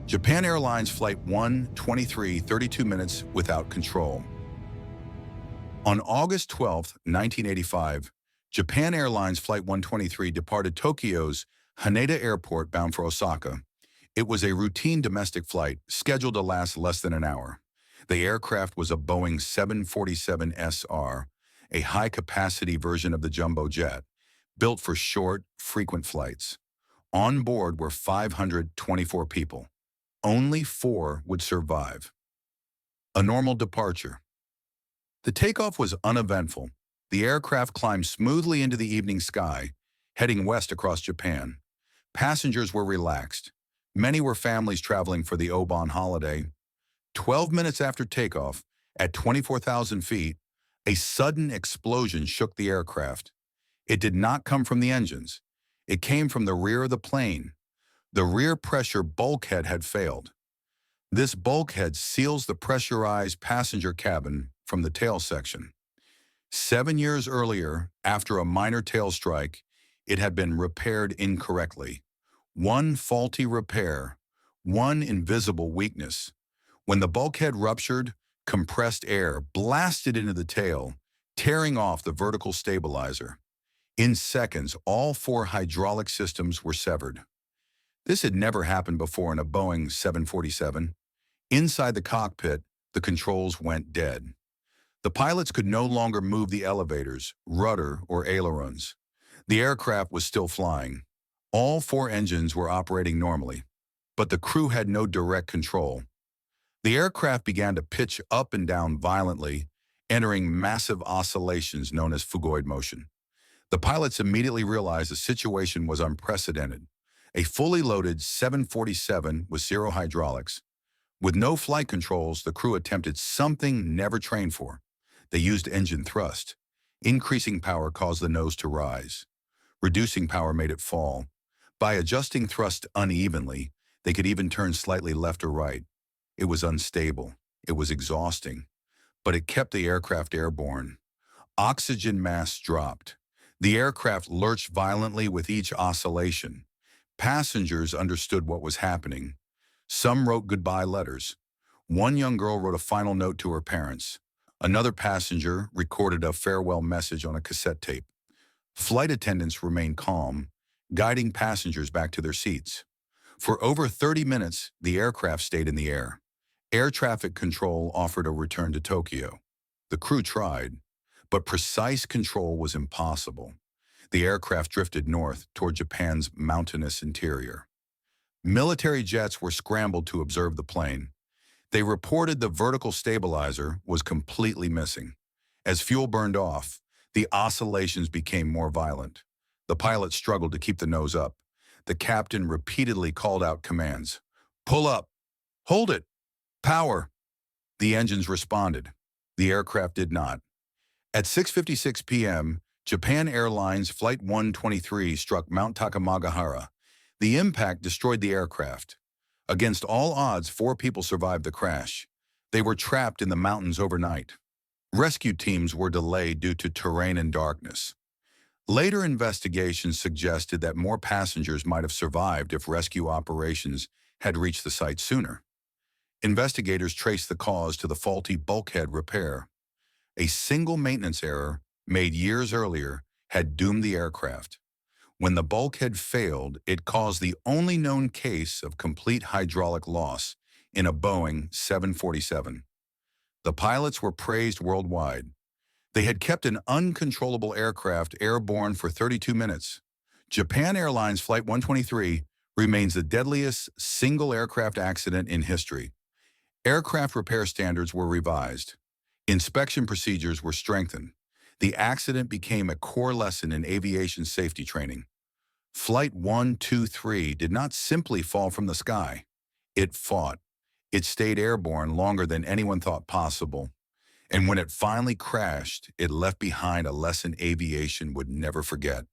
Japan Airlines Flight 123, 32 minutes without control. On August 12, 1985, Japan Airlines Flight 123 departed Tokyo's Haneda Airport bound for Osaka. It was a routine domestic flight scheduled to last less than an hour. The aircraft was a Boeing 747 SR, a high-capacity version of the jumbo jet, built for short, frequent flights. On board were 524 people. Only 4 would survive. A normal departure. The takeoff was uneventful. The aircraft climbed smoothly into the evening sky, heading west across Japan. Passengers were relaxed. Many were families traveling for the Obon holiday. 12 minutes after takeoff, at 24,000 feet, a sudden explosion shook the aircraft. It did not come from the engines. It came from the rear of the plane. The rear pressure bulkhead had failed. This bulkhead seals the pressurized passenger cabin from the tail section. 7 years earlier, after a minor tail strike, it had been repaired incorrectly. One faulty repair, one invisible weakness. When the bulkhead ruptured, compressed air blasted into the tail, tearing off the vertical stabilizer. In seconds, all 4 hydraulic systems were severed. This had never happened before in a Boeing 747. Inside the cockpit, the controls went dead. The pilots could no longer move the elevators, rudder, or ailerons. The aircraft was still flying. All 4 engines were operating normally, but the crew had no direct control. The aircraft began to pitch up and down violently, entering massive oscillations known as phugoid motion. The pilots immediately realized the situation was unprecedented. A fully loaded 747 with 0 hydraulics. With no flight controls, the crew attempted something never trained for. They used engine thrust. Increasing power caused the nose to rise. Reducing power made it fall. By adjusting thrust unevenly, they could even turn slightly left or right. It was unstable. It was exhausting. But it kept the aircraft airborne. Oxygen masks dropped. The aircraft lurched violently with each oscillation. Passengers understood what was happening. Some wrote goodbye letters. One young girl wrote a final note to her parents. Another passenger recorded a farewell message on a cassette tape. Flight attendants remained calm, guiding passengers back to their seats. For over 30 minutes, the aircraft stayed in the air. Air traffic control offered a return to Tokyo. The crew tried, but precise control was impossible. The aircraft drifted north toward Japan's mountainous interior. Military jets were scrambled to observe the plane. They reported the vertical stabilizer was completely missing. As fuel burned off, the oscillations became more violent. The pilot struggled to keep the nose up. The captain repeatedly called out commands. Pull up! Hold it! Power! The engines responded. The aircraft did not. At 6:56 p.m., Japan Airlines Flight 123 struck Mount Takamagahara. The impact destroyed the aircraft. Against all odds, 4 people survived the crash. They were trapped in the mountains overnight. Rescue teams were delayed due to terrain and darkness. Later investigations suggested that more passengers might have survived if rescue operations had reached the site sooner. Investigators traced the cause to the faulty bulkhead repair. A single maintenance error made years earlier had doomed the aircraft. When the bulkhead failed, it caused the only known case of complete hydraulic loss in a Boeing 747. The pilots were praised worldwide. They had kept an uncontrollable aircraft airborne for 32 minutes. Japan Airlines Flight 123 remains the deadliest single aircraft accident in history. Aircraft repair standards were revised. Inspection procedures were strengthened. The accident became a core lesson in aviation safety training. Flight 123 did not simply fall from the sky. It fought. It stayed airborne longer than anyone thought possible. And when it finally crashed, it left behind a lesson aviation would never forget.